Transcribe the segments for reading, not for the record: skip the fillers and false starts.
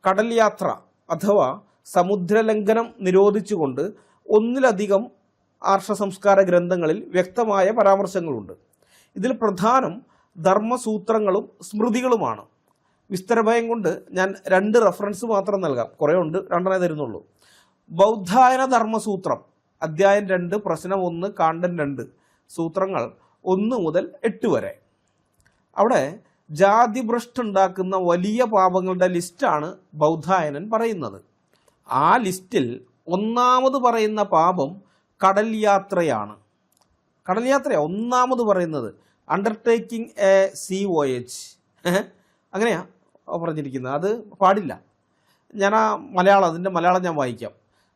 കടൽ യാത്ര അഥവാ സമുദ്രലംഘനം നിരോധിച്ചുകൊണ്ട് ഒന്നിലധികം ആർഷസംസ്കാര ഗ്രന്ഥങ്ങളിൽ വ്യക്തമായ പരാമർശങ്ങളുണ്ട്. ഇതിൽ പ്രധാനം ധർമ്മസൂത്രങ്ങളും സ്മൃതികളുമാണ്. വിസ്തരഭയം കൊണ്ട് ഞാൻ 2 റെഫറൻസ് മാത്രം നൽകാം, കുറേ ഉണ്ട്, 2 തരുന്നുള്ളൂ. ബൗദ്ധായന ധർമ്മസൂത്രം അധ്യായം 2 പ്രശ്നം 1 കാണ്ഡം 2 സൂത്രങ്ങൾ 1 മുതൽ 8 വരെ. അവിടെ ജാതിഭ്രഷ്ടുണ്ടാക്കുന്ന വലിയ പാപങ്ങളുടെ ലിസ്റ്റാണ് ബൗദ്ധായനൻ പറയുന്നത്. ആ ലിസ്റ്റിൽ ഒന്നാമത് പറയുന്ന പാപം കടൽ യാത്രയാണ്. കടൽ യാത്രയാണ് ഒന്നാമത് പറയുന്നത്. അണ്ടർടേക്കിംഗ് എ സീ വോയേജ്, അങ്ങനെയാണ് പറഞ്ഞിരിക്കുന്നത്. അത് പാടില്ല. ഞാൻ അതിൻ്റെ മലയാളം ഞാൻ വായിക്കാം.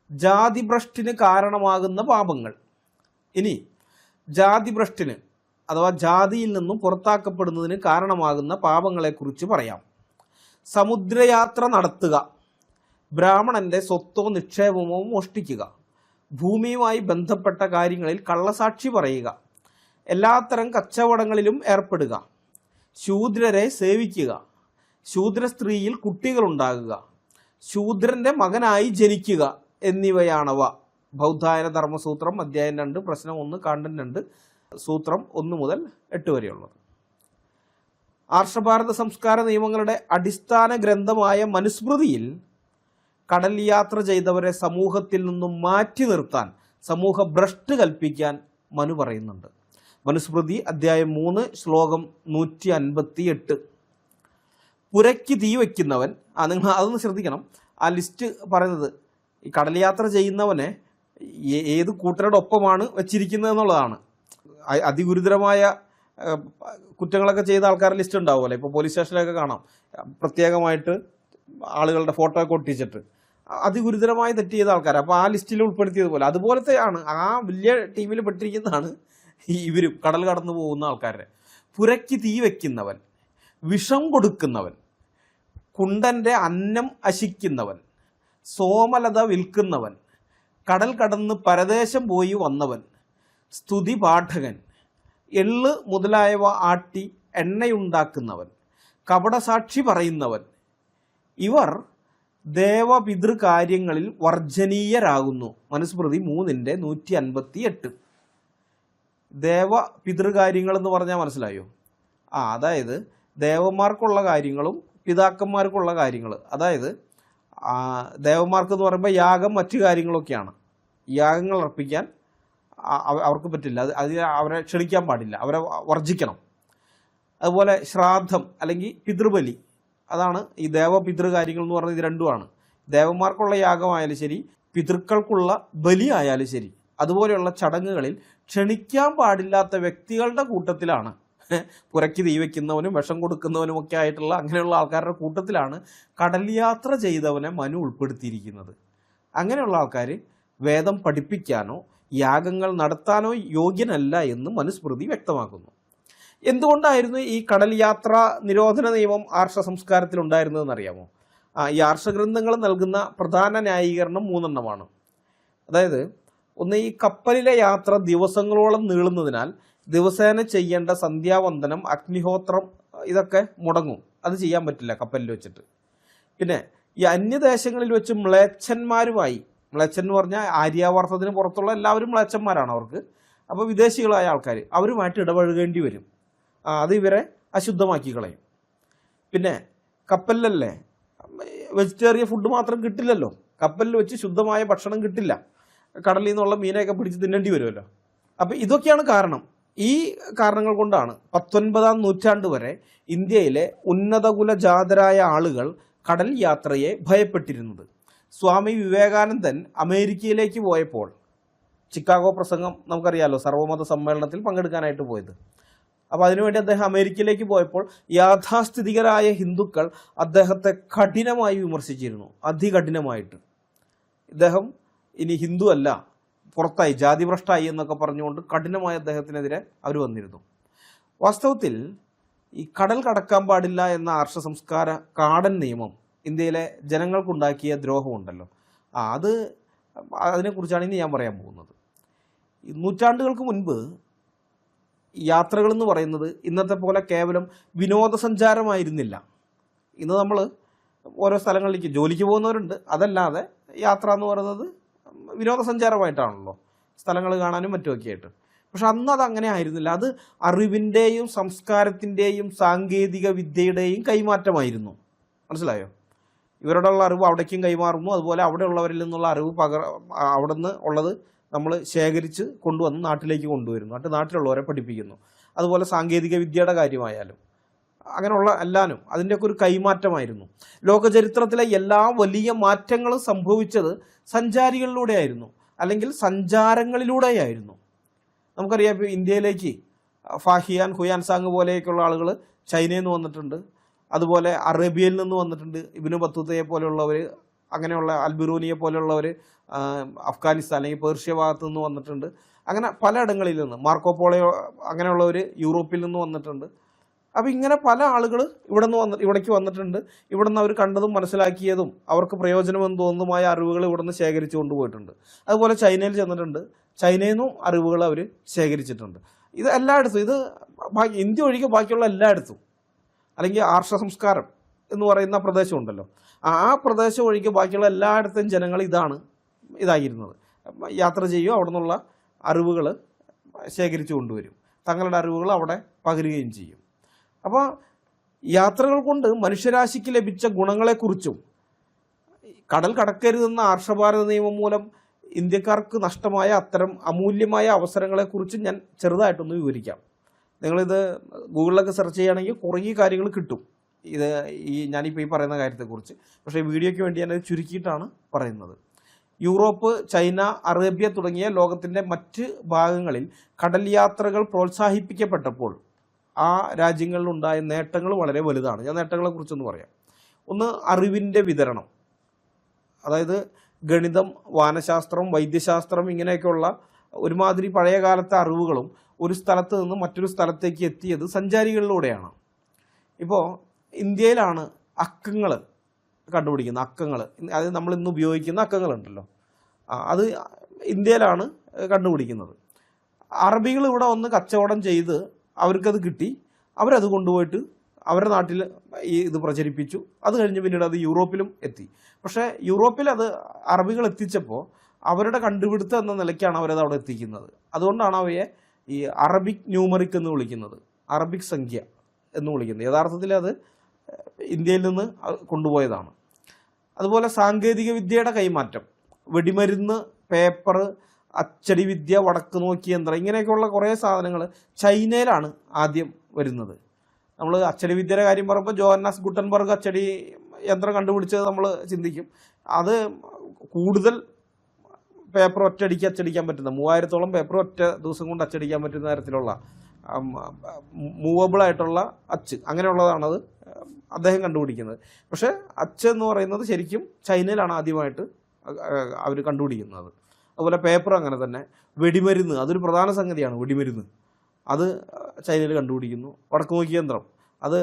ജാതിഭ്രഷ്ടിന് കാരണമാകുന്ന പാപങ്ങൾ. ഇനി ജാതിഭ്രഷ്ടിന് അഥവാ ജാതിയിൽ നിന്നും പുറത്താക്കപ്പെടുന്നതിന് കാരണമാകുന്ന പാപങ്ങളെക്കുറിച്ച് പറയാം. സമുദ്രയാത്ര നടത്തുക, ബ്രാഹ്മണന്റെ സ്വത്തോ നിക്ഷേപമോ മോഷ്ടിക്കുക, ഭൂമിയുമായി ബന്ധപ്പെട്ട കാര്യങ്ങളിൽ കള്ളസാക്ഷി പറയുക, എല്ലാത്തരം കച്ചവടങ്ങളിലും ഏർപ്പെടുക, ശൂദ്രരെ സേവിക്കുക, ശൂദ്ര സ്ത്രീയിൽ കുട്ടികളുണ്ടാകുക, ശൂദ്രന്റെ മകനായി ജനിക്കുക എന്നിവയാണവ. ബൗദ്ധായന ധർമ്മസൂത്രം അധ്യായം 2 പ്രശ്നം 1 കാണ്ഡം 2 സൂത്രം 1 മുതൽ 8 വരെയുള്ളത്. ആർഷഭാരത സംസ്കാര നിയമങ്ങളുടെ അടിസ്ഥാന ഗ്രന്ഥമായ മനുസ്മൃതിയിൽ കടൽ യാത്ര ചെയ്തവരെ സമൂഹത്തിൽ നിന്നും മാറ്റി നിർത്താൻ, സമൂഹ ഭ്രഷ്ട് കൽപ്പിക്കാൻ മനു പറയുന്നുണ്ട്. മനുസ്മൃതി അധ്യായം 3 ശ്ലോകം 158. പുരയ്ക്ക് തീ വയ്ക്കുന്നവൻ, നിങ്ങൾ അതൊന്ന് ശ്രദ്ധിക്കണം. ആ ലിസ്റ്റ് പറയുന്നത് ഈ കടൽ യാത്ര ചെയ്യുന്നവനെ ഏത് കൂട്ടരുടെ ഒപ്പമാണ് വെച്ചിരിക്കുന്നത് എന്നുള്ളതാണ്. അതിഗുരുതരമായ കുറ്റങ്ങളൊക്കെ ചെയ്ത ആൾക്കാരുടെ ലിസ്റ്റ് ഉണ്ടാവുമല്ലോ. ഇപ്പോൾ പോലീസ് സ്റ്റേഷനിലൊക്കെ കാണാം, പ്രത്യേകമായിട്ട് ആളുകളുടെ ഫോട്ടോ ഒക്കെ ഒട്ടിച്ചിട്ട് അതിഗുരുതരമായി തെറ്റ് ചെയ്ത ആൾക്കാർ. അപ്പോൾ ആ ലിസ്റ്റിൽ ഉൾപ്പെടുത്തിയതുപോലെ അതുപോലത്തെയാണ്, ആ വലിയ ടീമിൽ പെട്ടിരിക്കുന്നതാണ് ഇവരും കടൽ കടന്നു പോകുന്ന ആൾക്കാരെ. പുരയ്ക്ക് തീ വയ്ക്കുന്നവൻ, വിഷം കൊടുക്കുന്നവൻ, കുണ്ടൻ്റെ അന്നം അശിക്കുന്നവൻ, സോമലത വിൽക്കുന്നവൻ, കടൽ കടന്ന് പരദേശം പോയി വന്നവൻ, സ്തുതി പാഠകൻ, എള്ള് മുതലായവ ആട്ടി എണ്ണയുണ്ടാക്കുന്നവൻ, കപടസാക്ഷി പറയുന്നവൻ, ഇവർ ദേവപിതൃകാര്യങ്ങളിൽ വർജനീയരാകുന്നു. മനുസ്മൃതി 3:158. ദേവപിതൃകാര്യങ്ങൾ എന്ന് പറഞ്ഞാൽ മനസ്സിലായോ? അതായത് ദേവന്മാർക്കുള്ള കാര്യങ്ങളും പിതാക്കന്മാർക്കുള്ള കാര്യങ്ങൾ. അതായത് ദേവന്മാർക്ക് എന്ന് പറയുമ്പോൾ യാഗം മറ്റു കാര്യങ്ങളൊക്കെയാണ്. യാഗങ്ങൾ അർപ്പിക്കാൻ അവർക്ക് പറ്റില്ല, അവരെ ക്ഷണിക്കാൻ പാടില്ല, അവരെ വർജിക്കണം. അതുപോലെ ശ്രാദ്ധം അല്ലെങ്കിൽ പിതൃബലി, അതാണ് ഈ ദേവപിതൃകാര്യങ്ങൾ എന്ന് പറയുന്നത്. ഇത് രണ്ടുമാണ്. ദേവന്മാർക്കുള്ള യാഗമായാലും ശരി, പിതൃക്കൾക്കുള്ള ബലി ആയാലും ശരി, അതുപോലെയുള്ള ചടങ്ങുകളിൽ ക്ഷണിക്കാൻ പാടില്ലാത്ത വ്യക്തികളുടെ കൂട്ടത്തിലാണ് പുരയ്ക്ക് തീ വയ്ക്കുന്നവനും വിഷം കൊടുക്കുന്നവനും ഒക്കെ ആയിട്ടുള്ള അങ്ങനെയുള്ള ആൾക്കാരുടെ കൂട്ടത്തിലാണ് കടൽ യാത്ര ചെയ്തവനെ മനു ഉൾപ്പെടുത്തിയിരിക്കുന്നത്. അങ്ങനെയുള്ള ആൾക്കാർ വേദം പഠിപ്പിക്കാനോ യാഗങ്ങൾ നടത്താനോ യോഗ്യനല്ല എന്ന് മനുസ്മൃതി വ്യക്തമാക്കുന്നു. എന്തുകൊണ്ടായിരുന്നു ഈ കടൽ യാത്ര നിരോധന നിയമം ആർഷ സംസ്കാരത്തിൽ ഉണ്ടായിരുന്നതെന്ന് അറിയാമോ? ഈ ആർഷഗ്രന്ഥങ്ങൾ നൽകുന്ന പ്രധാന ന്യായീകരണം 3 അതായത് ഒന്ന്, ഈ കപ്പലിലെ യാത്ര ദിവസങ്ങളോളം നീളുന്നതിനാൽ ദിവസേന ചെയ്യേണ്ട സന്ധ്യാവന്ദനം, അഗ്നിഹോത്രം ഇതൊക്കെ മുടങ്ങും. അത് ചെയ്യാൻ പറ്റില്ല കപ്പലിൽ വെച്ചിട്ട്. പിന്നെ ഈ അന്യദേശങ്ങളിൽ വെച്ച് മ്ലേച്ഛന്മാരുമായി, മ്ലേച്ഛൻ എന്ന് പറഞ്ഞാൽ ആര്യാവർത്തത്തിന് പുറത്തുള്ള എല്ലാവരും മ്ലേച്ഛന്മാരാണ് അവർക്ക്. അപ്പോൾ വിദേശികളായ ആൾക്കാർ അവരുമായിട്ട് ഇടപഴകേണ്ടി വരും. അത് ഇവരെ അശുദ്ധമാക്കി കളയും. പിന്നെ കപ്പലിലല്ലേ വെജിറ്റേറിയൻ ഫുഡ് മാത്രം കിട്ടില്ലല്ലോ, കപ്പലിൽ വെച്ച് ശുദ്ധമായ ഭക്ഷണം കിട്ടില്ല, കടലിൽ നിന്നുള്ള മീനൊക്കെ പിടിച്ച് തിന്നേണ്ടി വരുമല്ലോ. അപ്പോൾ ഇതൊക്കെയാണ് കാരണം. ഈ കാരണങ്ങൾ കൊണ്ടാണ് 19-ാം നൂറ്റാണ്ട് വരെ ഇന്ത്യയിലെ ഉന്നതകുലജാതരായ ആളുകൾ കടൽ യാത്രയെ ഭയപ്പെട്ടിരുന്നത്. സ്വാമി വിവേകാനന്ദൻ അമേരിക്കയിലേക്ക് പോയപ്പോൾ, ചിക്കാഗോ പ്രസംഗം നമുക്കറിയാമല്ലോ, സർവ്വമത സമ്മേളനത്തിൽ പങ്കെടുക്കാനായിട്ട് പോയത്. അപ്പോൾ അതിനുവേണ്ടി അദ്ദേഹം അമേരിക്കയിലേക്ക് പോയപ്പോൾ യാഥാസ്ഥിതികരായ ഹിന്ദുക്കൾ അദ്ദേഹത്തെ കഠിനമായി വിമർശിച്ചിരുന്നു, അതികഠിനമായിട്ട്. ഇദ്ദേഹം ഇനി ഹിന്ദു അല്ല, പുറത്തായി, ജാതിഭ്രഷ്ടായി എന്നൊക്കെ പറഞ്ഞുകൊണ്ട് കഠിനമായ അദ്ദേഹത്തിനെതിരെ അവർ വന്നിരുന്നു. വാസ്തവത്തിൽ ഈ കടൽ കടക്കാൻ പാടില്ല എന്ന ആർഷ സംസ്കാര കാടൻ നിയമം ഇന്ത്യയിലെ ജനങ്ങൾക്കുണ്ടാക്കിയ ദ്രോഹമുണ്ടല്ലോ, അതിനെക്കുറിച്ചാണ് ഇനി ഞാൻ പറയാൻ പോകുന്നത്. നൂറ്റാണ്ടുകൾക്ക് മുൻപ് യാത്രകളെന്ന് പറയുന്നത് ഇന്നത്തെ പോലെ കേവലം വിനോദസഞ്ചാരമായിരുന്നില്ല. ഇന്ന് നമ്മൾ ഓരോ സ്ഥലങ്ങളിലേക്ക് ജോലിക്ക് പോകുന്നവരുണ്ട്. അതല്ലാതെ യാത്ര എന്ന് പറയുന്നത് വിനോദസഞ്ചാരമായിട്ടാണല്ലോ, സ്ഥലങ്ങൾ കാണാനും മറ്റുമൊക്കെ ആയിട്ട്. പക്ഷെ അന്ന് അത് അങ്ങനെ ആയിരുന്നില്ല. അത് അറിവിൻ്റെയും സംസ്കാരത്തിൻ്റെയും സാങ്കേതിക വിദ്യയുടെയും കൈമാറ്റമായിരുന്നു. മനസ്സിലായോ? ഇവരോടുള്ള അറിവ് അവിടേക്കും കൈമാറുന്നു. അതുപോലെ അവിടെ ഉള്ളവരിൽ നിന്നുള്ള അറിവ് അവിടെ നിന്ന് ഉള്ളത് നമ്മൾ ശേഖരിച്ച് കൊണ്ടുവന്ന് നാട്ടിലേക്ക് കൊണ്ടുവരുന്നു. നാട്ടിലുള്ളവരെ പഠിപ്പിക്കുന്നു. അതുപോലെ സാങ്കേതിക വിദ്യയുടെ കാര്യമായാലും അങ്ങനെയുള്ള എല്ലാനും അതിൻ്റെയൊക്കെ ഒരു കൈമാറ്റമായിരുന്നു. ലോകചരിത്രത്തിലെ എല്ലാ വലിയ മാറ്റങ്ങളും സംഭവിച്ചത് സഞ്ചാരികളിലൂടെയായിരുന്നു, അല്ലെങ്കിൽ സഞ്ചാരങ്ങളിലൂടെയായിരുന്നു. നമുക്കറിയാം, ഇപ്പോൾ ഇന്ത്യയിലേക്ക് ഫാഹിയാൻ ഹുയാൻസാങ് പോലെയൊക്കെയുള്ള ആളുകൾ ചൈനയിൽ നിന്ന് വന്നിട്ടുണ്ട്. അതുപോലെ അറേബ്യയിൽ നിന്ന് വന്നിട്ടുണ്ട്. ഇബ്നു ബത്തൂത്തയെ പോലെയുള്ളവർ, അങ്ങനെയുള്ള അൽബിറൂനിയെ പോലെയുള്ളവർ അഫ്ഗാനിസ്ഥാൻ അല്ലെങ്കിൽ പേർഷ്യ ഭാഗത്തു നിന്ന് വന്നിട്ടുണ്ട്. അങ്ങനെ പലയിടങ്ങളിൽ നിന്ന് മാർക്കോപോളയോ അങ്ങനെയുള്ളവർ യൂറോപ്പിൽ നിന്ന് വന്നിട്ടുണ്ട്. അപ്പോൾ ഇങ്ങനെ പല ആളുകൾ ഇവിടേക്ക് വന്നിട്ടുണ്ട്. ഇവിടെ നിന്ന് അവർ കണ്ടതും മനസ്സിലാക്കിയതും അവർക്ക് പ്രയോജനമെന്ന് തോന്നുന്നതുമായ അറിവുകൾ ഇവിടെ നിന്ന് ശേഖരിച്ചു കൊണ്ടുപോയിട്ടുണ്ട്. അതുപോലെ ചൈനയിൽ ചെന്നിട്ടുണ്ട്. ചൈനയിൽ നിന്നും അറിവുകൾ അവർ ശേഖരിച്ചിട്ടുണ്ട്. ഇത് എല്ലായിടത്തും, ഇത് ഇന്ത്യ ഒഴികെ ബാക്കിയുള്ള എല്ലായിടത്തും, അല്ലെങ്കിൽ ആർഷ സംസ്കാരം എന്ന് പറയുന്ന പ്രദേശമുണ്ടല്ലോ, ആ പ്രദേശം ഒഴികെ ബാക്കിയുള്ള എല്ലായിടത്തും ജനങ്ങൾ ഇതായിരുന്നത്. യാത്ര ചെയ്യുക, അവിടെ നിന്നുള്ള അറിവുകൾ ശേഖരിച്ചു കൊണ്ടുവരും, തങ്ങളുടെ അറിവുകൾ അവിടെ പകരുകയും ചെയ്യും. അപ്പോൾ യാത്രകൾ കൊണ്ട് മനുഷ്യരാശിക്ക് ലഭിച്ച ഗുണങ്ങളെക്കുറിച്ചും കടൽ കടക്കരുതെന്ന ആർഷഭാരത നിയമം മൂലം ഇന്ത്യക്കാർക്ക് നഷ്ടമായ അത്തരം അമൂല്യമായ അവസരങ്ങളെക്കുറിച്ചും ഞാൻ ചെറുതായിട്ടൊന്ന് വിവരിക്കാം. നിങ്ങളിത് ഗൂഗിളിലൊക്കെ സെർച്ച് ചെയ്യുകയാണെങ്കിൽ കുറേ കാര്യങ്ങൾ കിട്ടും ഞാനിപ്പോൾ ഈ പറയുന്ന കാര്യത്തെക്കുറിച്ച്. പക്ഷേ വീഡിയോയ്ക്ക് വേണ്ടി ഞാനത് ചുരുക്കിയിട്ടാണ് പറയുന്നത്. യൂറോപ്പ്, ചൈന, അറേബ്യ തുടങ്ങിയ ലോകത്തിൻ്റെ മറ്റ് ഭാഗങ്ങളിൽ കടൽ യാത്രകൾ പ്രോത്സാഹിപ്പിക്കപ്പെട്ടപ്പോൾ ആ രാജ്യങ്ങളിലുണ്ടായ നേട്ടങ്ങൾ വളരെ വലുതാണ്. ഞാൻ നേട്ടങ്ങളെക്കുറിച്ചൊന്ന് പറയാം. ഒന്ന്, അറിവിൻ്റെ വിതരണം. അതായത് ഗണിതം, വാനശാസ്ത്രം, വൈദ്യശാസ്ത്രം ഇങ്ങനെയൊക്കെയുള്ള ഒരുമാതിരി പഴയ കാലത്തെ അറിവുകളും ഒരു സ്ഥലത്ത് നിന്ന് മറ്റൊരു സ്ഥലത്തേക്ക് എത്തിയത് സഞ്ചാരികളിലൂടെയാണ്. ഇപ്പോൾ ഇന്ത്യയിലാണ് അക്കങ്ങൾ കണ്ടുപിടിക്കുന്നത്. അക്കങ്ങൾ, അത് നമ്മൾ ഇന്ന് ഉപയോഗിക്കുന്ന അക്കങ്ങളുണ്ടല്ലോ, അത് ഇന്ത്യയിലാണ് കണ്ടുപിടിക്കുന്നത്. അറബികൾ ഇവിടെ വന്ന് കച്ചവടം ചെയ്ത് അവർക്കത് കിട്ടി. അവരത് കൊണ്ടുപോയിട്ട് അവരുടെ നാട്ടിൽ ഇത് പ്രചരിപ്പിച്ചു. അത് കഴിഞ്ഞ് പിന്നീട് അത് യൂറോപ്പിലും എത്തി. പക്ഷേ യൂറോപ്പിൽ അത് അറബികൾ എത്തിച്ചപ്പോൾ അവരുടെ കണ്ടുപിടുത്തം എന്ന നിലയ്ക്കാണ് അവരത് അവിടെ എത്തിക്കുന്നത്. അതുകൊണ്ടാണ് അവയെ ഈ അറബിക് ന്യൂമറിക് എന്ന് വിളിക്കുന്നത്, അറബിക് സംഖ്യ എന്ന് വിളിക്കുന്നത്. യഥാർത്ഥത്തിൽ അത് ഇന്ത്യയിൽ നിന്ന് കൊണ്ടുപോയതാണ്. അതുപോലെ സാങ്കേതിക വിദ്യയുടെ കൈമാറ്റം, വെടിമരുന്ന്, പേപ്പർ, അച്ചടി വിദ്യ, വടക്ക് നോക്കി യന്ത്രം, ഇങ്ങനെയൊക്കെയുള്ള കുറേ സാധനങ്ങൾ ചൈനയിലാണ് ആദ്യം വരുന്നത്. നമ്മൾ അച്ചടി വിദ്യയുടെ കാര്യം പറയുമ്പോൾ ജോഹന്നാസ് ഗുട്ടൻബർഗ് അച്ചടി യന്ത്രം കണ്ടുപിടിച്ചത് നമ്മൾ ചിന്തിക്കും. അത് കൂടുതൽ പേപ്പർ ഒറ്റയടിക്ക് അച്ചടിക്കാൻ പറ്റുന്ന 3000-ഓളം പേപ്പർ ഒറ്റ ദിവസം കൊണ്ട് അച്ചടിക്കാൻ പറ്റുന്ന തരത്തിലുള്ള മൂവബിളായിട്ടുള്ള അച്ച്, അങ്ങനെയുള്ളതാണത് അദ്ദേഹം കണ്ടുപിടിക്കുന്നത്. പക്ഷേ അച്ച് എന്ന് പറയുന്നത് ശരിക്കും ചൈനയിലാണ് ആദ്യമായിട്ട് അവർ കണ്ടുപിടിക്കുന്നത്. അതുപോലെ പേപ്പർ അങ്ങനെ തന്നെ. വെടിമരുന്ന്, അതൊരു പ്രധാന സംഗതിയാണ്. വെടിമരുന്ന് അത് ചൈനയിൽ കണ്ടുപിടിക്കുന്നു. വടക്ക് നോക്കി യന്ത്രം, അത്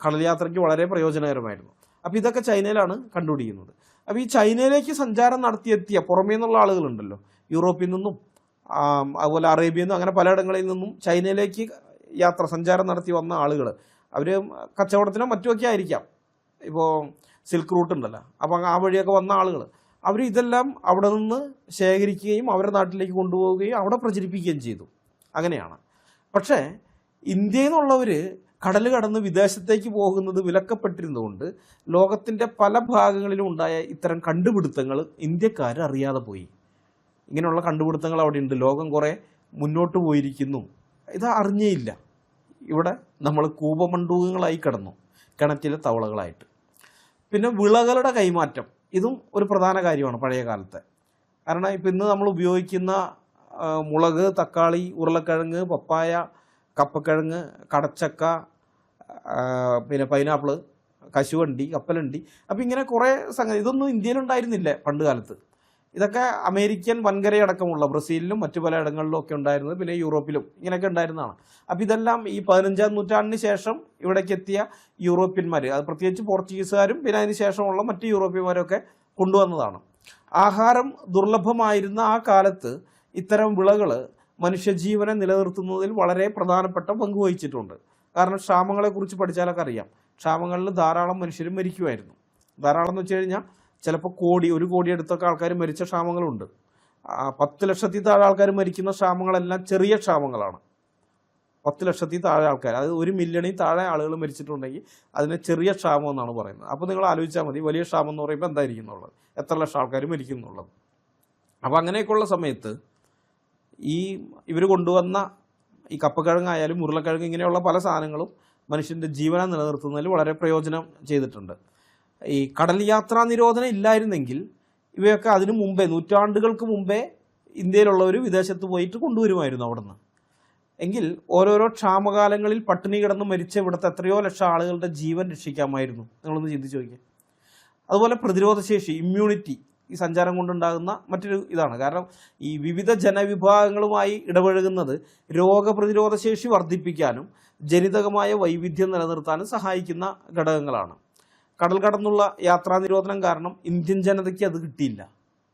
കടൽ യാത്രയ്ക്ക് വളരെ പ്രയോജനകരമായിരുന്നു. അപ്പോൾ ഇതൊക്കെ ചൈനയിലാണ് കണ്ടുപിടിക്കുന്നത്. അപ്പോൾ ഈ ചൈനയിലേക്ക് സഞ്ചാരം നടത്തിയെത്തിയ പുറമേ നിന്നുള്ള ആളുകളുണ്ടല്ലോ, യൂറോപ്പിൽ നിന്നും അതുപോലെ അറേബ്യയിൽ നിന്നും അങ്ങനെ പലയിടങ്ങളിൽ നിന്നും ചൈനയിലേക്ക് സഞ്ചാരം നടത്തി വന്ന ആളുകൾ, അവർ കച്ചവടത്തിനോ മറ്റുമൊക്കെ ആയിരിക്കാം. ഇപ്പോൾ സിൽക്ക് റൂട്ട് ഉണ്ടല്ലോ, അപ്പോൾ ആ വഴിയൊക്കെ വന്ന ആളുകൾ അവർ ഇതെല്ലാം അവിടെ നിന്ന് ശേഖരിക്കുകയും അവരുടെ നാട്ടിലേക്ക് കൊണ്ടുപോവുകയും അവിടെ പ്രചരിപ്പിക്കുകയും ചെയ്തു. അങ്ങനെയാണ്. പക്ഷേ ഇന്ത്യയിൽ നിന്നുള്ളവർ കടൽ കടന്ന് വിദേശത്തേക്ക് പോകുന്നത് വിലക്കപ്പെട്ടിരുന്നതുകൊണ്ട് ലോകത്തിൻ്റെ പല ഭാഗങ്ങളിലും ഉണ്ടായ ഇത്തരം കണ്ടുപിടുത്തങ്ങൾ ഇന്ത്യക്കാർ അറിയാതെ പോയി. ഇങ്ങനെയുള്ള കണ്ടുപിടുത്തങ്ങൾ അവിടെ ഉണ്ട്, ലോകം കുറേ മുന്നോട്ട് പോയിരിക്കുന്നു, ഇത് അറിഞ്ഞേയില്ല. ഇവിടെ നമ്മൾ കൂപമണ്ഡൂകങ്ങളായി കിടന്നു, കിണറ്റിലെ തവളകളായിട്ട്. പിന്നെ വിളകളുടെ കൈമാറ്റം, ഇതും ഒരു പ്രധാന കാര്യമാണ് പഴയ കാലത്തെ. കാരണം ഇപ്പം ഇന്ന് നമ്മൾ ഉപയോഗിക്കുന്ന മുളക്, തക്കാളി, ഉരുളക്കിഴങ്ങ്, പപ്പായ, കപ്പക്കിഴങ്ങ്, കടച്ചക്ക, പിന്നെ പൈനാപ്പിൾ, കശുവണ്ടി, കപ്പലണ്ടി, അപ്പോൾ ഇങ്ങനെ കുറേ സംഗതി, ഇതൊന്നും ഇന്ത്യയിലുണ്ടായിരുന്നില്ല പണ്ട് കാലത്ത്. ഇതൊക്കെ അമേരിക്കൻ വൻകരയടക്കമുള്ള ബ്രസീലിലും മറ്റു പലയിടങ്ങളിലും ഒക്കെ ഉണ്ടായിരുന്നത്, പിന്നെ യൂറോപ്പിലും ഇങ്ങനെയൊക്കെ ഉണ്ടായിരുന്നതാണ്. അപ്പോൾ ഇതെല്ലാം ഈ 15-ാം നൂറ്റാണ്ടിന് ശേഷം ഇവിടേക്ക് എത്തിയ യൂറോപ്യന്മാർ, അത് പ്രത്യേകിച്ച് പോർച്ചുഗീസുകാരും പിന്നെ അതിന് ശേഷമുള്ള മറ്റ് യൂറോപ്യന്മാരൊക്കെ കൊണ്ടുവന്നതാണ്. ആഹാരം ദുർലഭമായിരുന്ന ആ കാലത്ത് ഇത്തരം വിളകൾ മനുഷ്യജീവനെ നിലനിർത്തുന്നതിൽ വളരെ പ്രധാനപ്പെട്ട പങ്ക് വഹിച്ചിട്ടുണ്ട്. കാരണം ക്ഷാമങ്ങളെക്കുറിച്ച് പഠിച്ചാലൊക്കെ അറിയാം, ക്ഷാമങ്ങളിൽ ധാരാളം മനുഷ്യരും മരിക്കുമായിരുന്നു. ധാരാളം എന്ന് വെച്ച് കഴിഞ്ഞാൽ ചിലപ്പോൾ ഒരു കോടി അടുത്തൊക്കെ ആൾക്കാർ മരിച്ച ക്ഷാമങ്ങളുണ്ട്. 10 ലക്ഷത്തിൽ താഴെ ആൾക്കാർ മരിക്കുന്ന ക്ഷാമങ്ങളെല്ലാം ചെറിയ ക്ഷാമങ്ങളാണ്. 10 ലക്ഷത്തിൽ താഴെ ആൾക്കാർ, അത് 1 മില്യണിൽ താഴെ ആളുകൾ മരിച്ചിട്ടുണ്ടെങ്കിൽ അതിനെ ചെറിയ ക്ഷാമം എന്നാണ് പറയുന്നത്. അപ്പോൾ നിങ്ങൾ ആലോചിച്ചാൽ മതി വലിയ ക്ഷാമം എന്ന് പറയുമ്പോൾ എന്തായിരിക്കും എന്നുള്ളത്, എത്ര ലക്ഷം ആൾക്കാർ മരിക്കും എന്നുള്ളത്. അപ്പോൾ അങ്ങനെയൊക്കെയുള്ള സമയത്ത് ഇവർ കൊണ്ടുവന്ന ഈ കപ്പക്കിഴങ്ങായാലും ഉരുളക്കിഴങ്ങ് ഇങ്ങനെയുള്ള പല സാധനങ്ങളും മനുഷ്യൻ്റെ ജീവനെ നിലനിർത്തുന്നതിൽ വളരെ പ്രയോജനം ചെയ്തിട്ടുണ്ട്. ഈ കടൽ യാത്രാ നിരോധനം ഇല്ലായിരുന്നെങ്കിൽ ഇവയൊക്കെ അതിനു മുമ്പേ, നൂറ്റാണ്ടുകൾക്ക് മുമ്പേ ഇന്ത്യയിലുള്ളവർ വിദേശത്ത് പോയിട്ട് കൊണ്ടുവരുമായിരുന്നു അവിടെ നിന്ന്. എങ്കിൽ ഓരോരോ ക്ഷാമകാലങ്ങളിൽ പട്ടിണി കിടന്ന് മരിച്ച ഇവിടുത്തെ എത്രയോ ലക്ഷം ആളുകളുടെ ജീവൻ രക്ഷിക്കാമായിരുന്നു. നിങ്ങളൊന്ന് ചിന്തിച്ച് നോക്കിയാൽ. അതുപോലെ പ്രതിരോധശേഷി, ഇമ്മ്യൂണിറ്റി ഈ സഞ്ചാരം കൊണ്ടുണ്ടാകുന്ന മറ്റൊരു ഇതാണ്. കാരണം ഈ വിവിധ ജനവിഭാഗങ്ങളുമായി ഇടപഴകുന്നത് രോഗപ്രതിരോധശേഷി വർദ്ധിപ്പിക്കാനും ജനിതകമായ വൈവിധ്യം നിലനിർത്താനും സഹായിക്കുന്ന ഘടകങ്ങളാണ്. കടൽ കടന്നുള്ള യാത്രാ നിരോധനം കാരണം ഇന്ത്യൻ ജനതയ്ക്ക് അത് കിട്ടിയില്ല,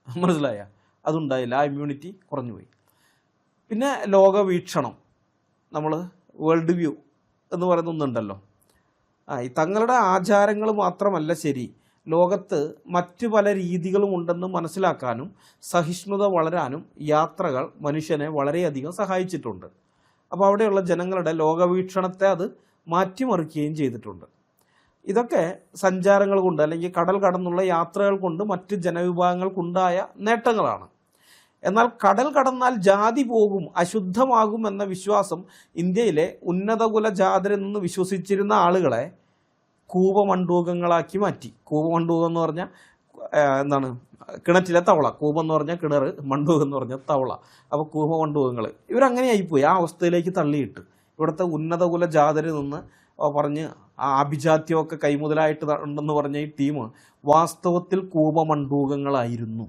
മനസ്സിലായ, അതുണ്ടായില്ല, ആ ഇമ്മ്യൂണിറ്റി കുറഞ്ഞുപോയി. പിന്നെ ലോകവീക്ഷണം, നമ്മൾ വേൾഡ് വ്യൂ എന്ന് പറയുന്ന ഒന്നുണ്ടല്ലോ. ഈ തങ്ങളുടെ ആചാരങ്ങൾ മാത്രമല്ല ശരി, ലോകത്ത് മറ്റു പല രീതികളും ഉണ്ടെന്ന് മനസ്സിലാക്കാനും സഹിഷ്ണുത വളരാനും യാത്രകൾ മനുഷ്യനെ വളരെയധികം സഹായിച്ചിട്ടുണ്ട്. അപ്പോൾ അവിടെയുള്ള ജനങ്ങളുടെ ലോകവീക്ഷണത്തെ അത് മാറ്റിമറിക്കുകയും ചെയ്തിട്ടുണ്ട്. ഇതൊക്കെ സഞ്ചാരങ്ങൾ കൊണ്ട് അല്ലെങ്കിൽ കടൽ കടന്നുള്ള യാത്രകൾ കൊണ്ട് മറ്റ് ജനവിഭാഗങ്ങൾക്കുണ്ടായ നേട്ടങ്ങളാണ്. എന്നാൽ കടൽ കടന്നാൽ ജാതി പോകും, അശുദ്ധമാകും എന്ന വിശ്വാസം ഇന്ത്യയിലെ ഉന്നതകുല ജാതരെന്ന് വിശ്വസിച്ചിരുന്ന ആളുകളെ കൂപമണ്ഡൂകങ്ങളാക്കി മാറ്റി. കൂപമണ്ഡൂകം എന്ന് പറഞ്ഞാൽ എന്താണ്, കിണറ്റിലെ തവള. കൂപം എന്ന് പറഞ്ഞാൽ കിണർ, മണ്ഡൂകം എന്ന് പറഞ്ഞാൽ തവള. അപ്പോൾ കൂപമണ്ഡൂകങ്ങൾ ഇവരങ്ങനെയായിപ്പോയി, ആ അവസ്ഥയിലേക്ക് തള്ളിയിട്ട് ഇവിടുത്തെ ഉന്നതകുല ജാതരിൽ നിന്ന് പറഞ്ഞ് ആ അഭിജാത്യമൊക്കെ കൈമുതലായിട്ട് ഉണ്ടെന്ന് പറഞ്ഞ ഈ ടീം വാസ്തവത്തിൽ കൂപമണ്ഡൂകങ്ങളായിരുന്നു.